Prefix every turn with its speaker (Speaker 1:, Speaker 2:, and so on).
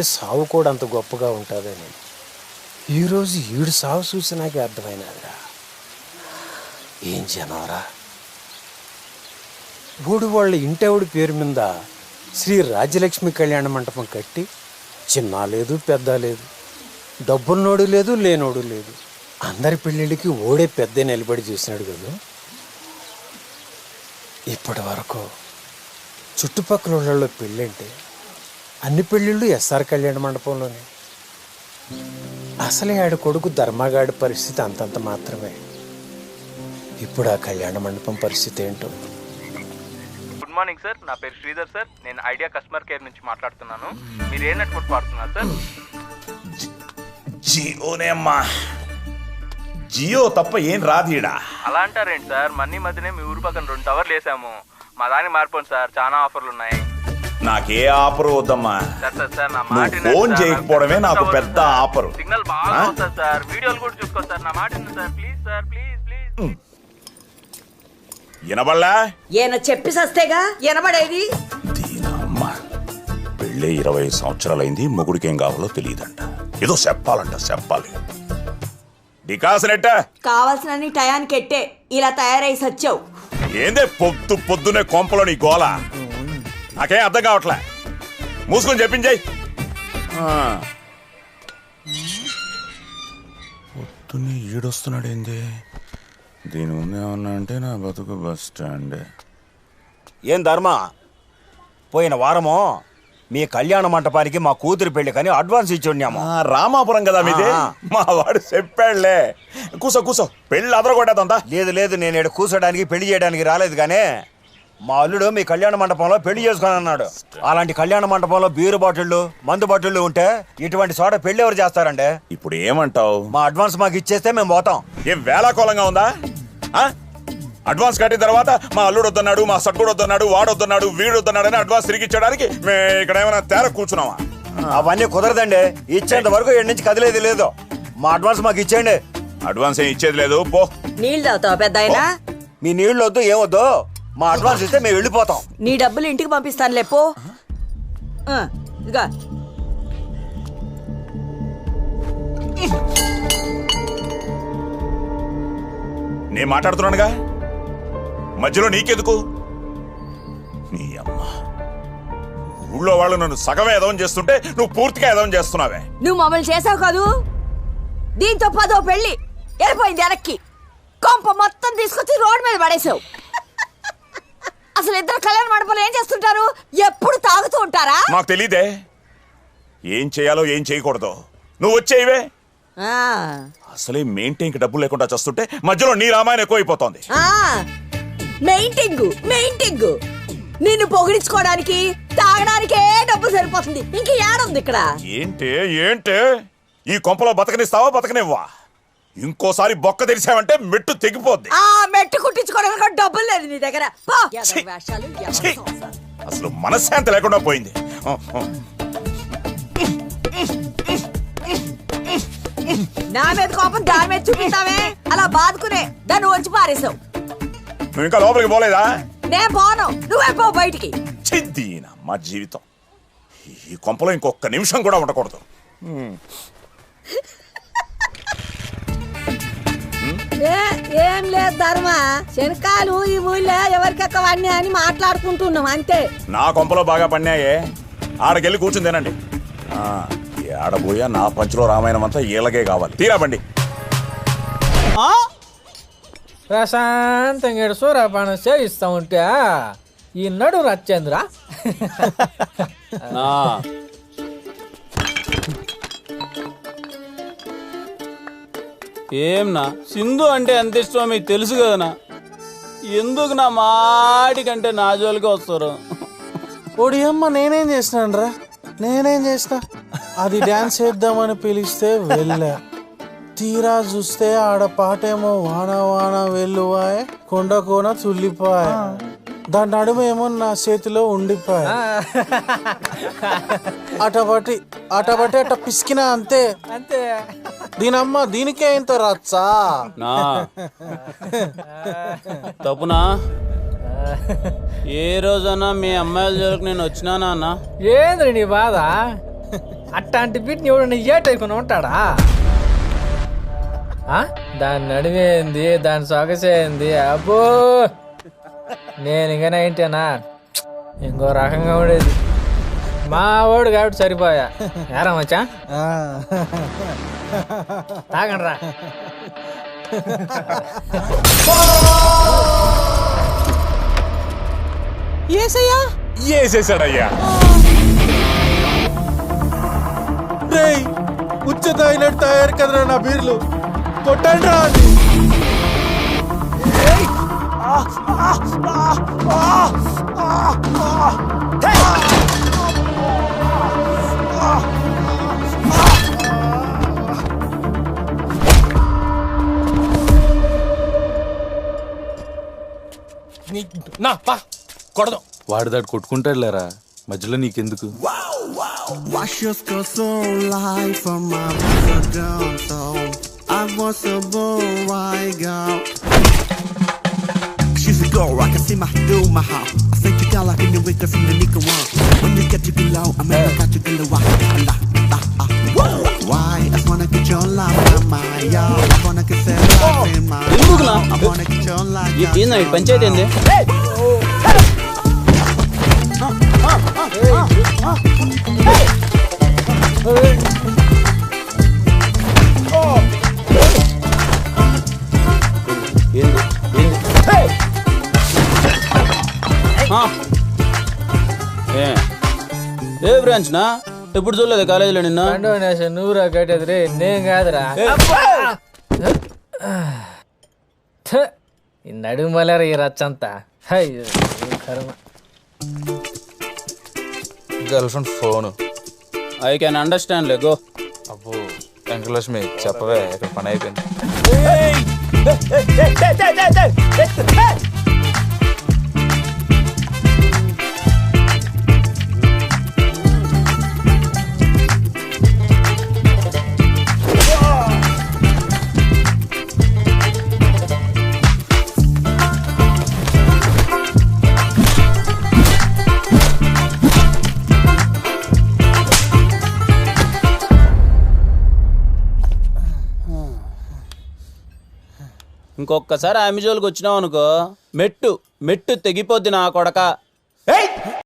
Speaker 1: సావు కూడా అంత గొప్పగా ఉంటుందని ఈరోజు ఈడు సావు చూసి నాకే అర్థమైనదిరా. ఏం జనవరా, ఊడు వాళ్ళ ఇంటెవడి పేరు మీద శ్రీ రాజ్యలక్ష్మి కళ్యాణ మంటపం కట్టి చిన్న లేదు పెద్ద లేదు, డబ్బున్నోడు లేదు లేనోడు లేదు, అందరి పెళ్ళిళ్ళకి ఓడే పెద్ద నిలబడి చూసినాడు కదా. ఇప్పటి వరకు చుట్టుపక్కల వాళ్ళలో పెళ్ళంటే అన్ని పెళ్ళిళ్ళు ఎస్ఆర్ కళ్యాణ మండపంలోనే. అసలే ఆడ కొడుకు ధర్మగాడి పరిస్థితి అంతంత మాత్రమే. ఇప్పుడు ఆ కళ్యాణ మండపం పరిస్థితి ఏంటో.
Speaker 2: గుడ్ మార్నింగ్ సార్, నా పేరు శ్రీధర్ సార్. నేను ఐడియా కస్టమర్ కేర్ నుంచి మాట్లాడుతున్నాను. మీరు ఏ నెట్వర్క్ వాడుతున్నారు సార్?
Speaker 3: జియోనే అమ్మా. జియో తప్ప ఏం రాదీడా.
Speaker 2: అలా అంటారేంటి సార్? మన్నీ మధ్యనే మీ ఊరు పక్కన 2 టవర్లు వేసాము. మా దానికి మారిపోండి సార్, చాలా ఆఫర్లు ఉన్నాయి.
Speaker 3: నాకే ఆఫర్ వద్దమ్మా.
Speaker 2: సార్ నా మాట
Speaker 3: ఫోన్ చేయకపోవడమే నాకు పెద్ద ఆఫర్.
Speaker 2: సిగ్నల్ బాగా వస్తుంది సార్, వీడియోలు కూడా చూసుకోండి సార్. నా మాట sir, please sir, please please.
Speaker 3: వినబడలా?
Speaker 4: ఈయన చెప్పి సస్తేగా వినబడేది.
Speaker 3: దీనమ్మా, పెళ్ళి 20 సంవత్సరాలైంది, మొగుడికి ఏం కావాలో తెలియదంట. ఏదో చెప్పాలి. డికాసనెట్ట
Speaker 4: కావాల్సిన టయానికి ఎట్టే ఇలా తయారై సచ్చావు.
Speaker 3: ఏందే పొద్దునే కొంపలో నీ గోల? నాకేం అర్థం కావట్లే. మూసుకొని చెప్పించాయి. పొద్దున్నే ఈడొస్తున్నాడు ఏంది? దీని ముందు ఏమన్నా అంటే నా బతుకు బస్ స్టాండ్.
Speaker 5: ఏం ధర్మ, పోయిన వారము మీ కళ్యాణ మంటపానికి మా కూతురు పెళ్లి కానీ అడ్వాన్స్ ఇచ్చి ఉన్నాము.
Speaker 3: రామాపురం కదా మీది? మా వాడు చెప్పాడులే. కూసో పెళ్ళి అదరగొట్టేదంతా.
Speaker 5: లేదు, నేను ఇక్కడ కూర్చోడానికి పెళ్లి చేయడానికి రాలేదు. కానీ మా అల్లుడు మీ కళ్యాణ మండపంలో పెళ్లి చేసుకొని అన్నాడు. అలాంటి కళ్యాణ మండపంలో బీరు బాటిళ్ళు, మందు బాటిళ్ళు ఉంటే ఇటువంటి చోట పెళ్లి ఎవరు చేస్తారంటే?
Speaker 3: ఇప్పుడు ఏమంటావు?
Speaker 5: మా అడ్వాన్స్ మాకు ఇచ్చేస్తే మేము పోతాం.
Speaker 3: ఏం వేళాకోళంగా ఉందా? అడ్వాన్స్ కట్టిన తర్వాత మా అల్లుడు వద్దన్నాడు, మా సట్టుడు వద్దన్నాడు, వాడు వద్దన్నాడు, వీడు వద్దన్నాడు అని అడ్వాన్స్ తిరిగి ఇచ్చడానికి మేము ఇక్కడ ఏమైనా తేర కూర్చున్నావా?
Speaker 5: అవన్నీ కుదరదండి. ఇచ్చేంత వరకు ఇక్కడి నుంచి కదిలేదు లేదు. మా అడ్వాన్స్ మాకు ఇచ్చేయండి.
Speaker 3: అడ్వాన్స్ ఏం ఇచ్చేది లేదు, పో.
Speaker 4: నీళ్ళు తాగుతావు పెద్ద ఆయన?
Speaker 5: మీ నీళ్ళు వద్దు, ఏమొద్దు. మా అడ్వాన్స్ ఇస్తే మేము వెళ్ళిపోతాం.
Speaker 4: నీ డబ్బులు ఇంటికి పంపిస్తాను లేపో. ఇదిగా
Speaker 3: నేను మాట్లాడుతున్నానుగా, మధ్యలో నీకెందుకు? నీ అమ్మ, ఊళ్ళో వాళ్ళు నన్ను సగమే ఎదవం చేస్తుంటే నువ్వు పూర్తిగా ఎదవం చేస్తున్నావే.
Speaker 4: నువ్వు మమ్మల్ని చేసావు కాదు, దీంతో 10వ పెళ్లి వెళ్ళిపోయింది వెనక్కి. కొంప మొత్తం తీసుకొచ్చి రోడ్డు మీద పడేసావు. అసలు ఇద్దరు కళ్యాణ మండపంలో ఏం చేస్తుంటారు? ఎప్పుడు తాగుతూ ఉంటారా?
Speaker 3: నాకు తెలీదే ఏం చేయాలో ఏం చేయకూడదు. నువ్వు వచ్చేవే. అసలే మెయింటైన్కి డబ్బులు లేకుండా చేస్తుంటే మధ్యలో నీ రామాయణం ఎక్కువైపోతోంది.
Speaker 4: మెయింటింగ్ నిన్ను పొగిడించుకోవడానికి తాగడానికే డబ్బు సరిపోతుంది. ఇంక ఏడుంది ఇక్కడ?
Speaker 3: ఏంటే ఈ కొంపలో బతకనిస్తావా బతకనివ్వా? ఇంకోసారి బొక్క తెరిచావంటే మెట్టు తెగిపోద్ది.
Speaker 4: మెట్టు కుట్టించుకోవడానికి డబ్బులు లేదు నీ దగ్గర.
Speaker 3: అసలు మనశ్శాంతి లేకుండా పోయింది.
Speaker 4: నా మీద కోపం దాని మీద చూపిస్తావే, అలా బాదుకునే దాన్ని వచ్చి పారేసావు.
Speaker 3: నువ్వు ఇంకా లోపలికి పోలేదా?
Speaker 4: నేను పోను, నువ్వే పో బయటికి.
Speaker 3: చిద్దీనా మా జీవితం. ఈ కొంపలో ఇంకొక నిమిషం కూడా ఉండకూడదు.
Speaker 4: ఏం లేదు ధర్మ, శనకాలు ఈ ఊళ్ళో ఎవరికెక్కవన్నీ అని మాట్లాడుకుంటున్నాం అంతే.
Speaker 3: నా కొంపలో బాగా పన్నాయే, ఆడకెళ్ళి కూర్చుని తినండి. ఆడబోయా నా పంచులో రామాయణం అంతా ఈలగే కావాలి. తీరా బండి.
Speaker 6: ప్రశాంతంగా సూర్యపానం సేవిస్తా ఉంటే ఈ నడు రచ్చేంద్ర.
Speaker 7: ఏంనా సింధు అంటే ఎంత ఇష్టమో మీకు తెలుసు కదనా? ఎందుకు నా మాటికంటే నా జోలికి వస్తారు?
Speaker 6: ఓడి అమ్మ, నేనేం చేసిన అది డాన్స్ చేద్దామని పిలిస్తే వెళ్ళా. తీరా చూస్తే ఆడ పాటేమో వాన వాన వెల్లువాయ్ కొండ కోన తుల్లిపాయ్, దాని నడుమేమో నా చేతిలో ఉండిపోయా. అటబట్టి అట పిసికినా అంతే. దీనమ్మ దీనికే ఇంత రచ్చా?
Speaker 7: తప్పునా? ఏ రోజన్నా మీ అమ్మాయిల జోలికి నేను వచ్చినానా అన్న?
Speaker 6: ఏంద్రి నీ బాధ?
Speaker 8: అట్లాంటి బిడ్ని ఎవడన్నా ఏటైకుని ఉంటాడా దాని నడివేంది దాని సొగసేంది అబ్బో నేను ఇంకనే ఏంటేనా ఇంకో రకంగా ఉండేది మా వాడు కాబట్టి సరిపోయా ఏరా మచ్చా తాగండి రా
Speaker 4: ఏసయ్యా
Speaker 3: వేసేసాడయ్యా.
Speaker 6: రేయ్ ఉచ్చ తాగినట్టు తయారు కదరా నా బీర్లు కొట్టండి రా అది
Speaker 9: వాడి దాడు కొట్టుకుంటాడు లేరా మధ్యలో నీకెందుకు
Speaker 10: Wash your skull so light from my mother down so I was a boy girl. She's a girl, I can see my do my house. I think you got like in the wickers in the nickel one. When you get to get low, I make got to get low. Why? I wanna get your life, my yo. I wanna get set up in my. I wanna get your life.
Speaker 7: ఏంది పంచాయతీ ఏంది ఏ branch నా ఎప్పుడు చూడలేదు కాలేజీలో నిన్న
Speaker 8: నువ్వురా కట్టేది రే నేను కాదురా ఈ నడుము మలరా ఈ రచ్చంతా అయ్యో కర్మ
Speaker 9: girl friend phone.
Speaker 7: I can understand లే గో.
Speaker 9: అబ్బో వెంకటలక్ష్మి చెప్పవే ఇక్కడ పని అయిపోయింది.
Speaker 7: ఇంకొకసారి ఆమె జోలికి వచ్చినావు అనుకో మెట్టు మెట్టు తెగిపోద్ది నా కొడక.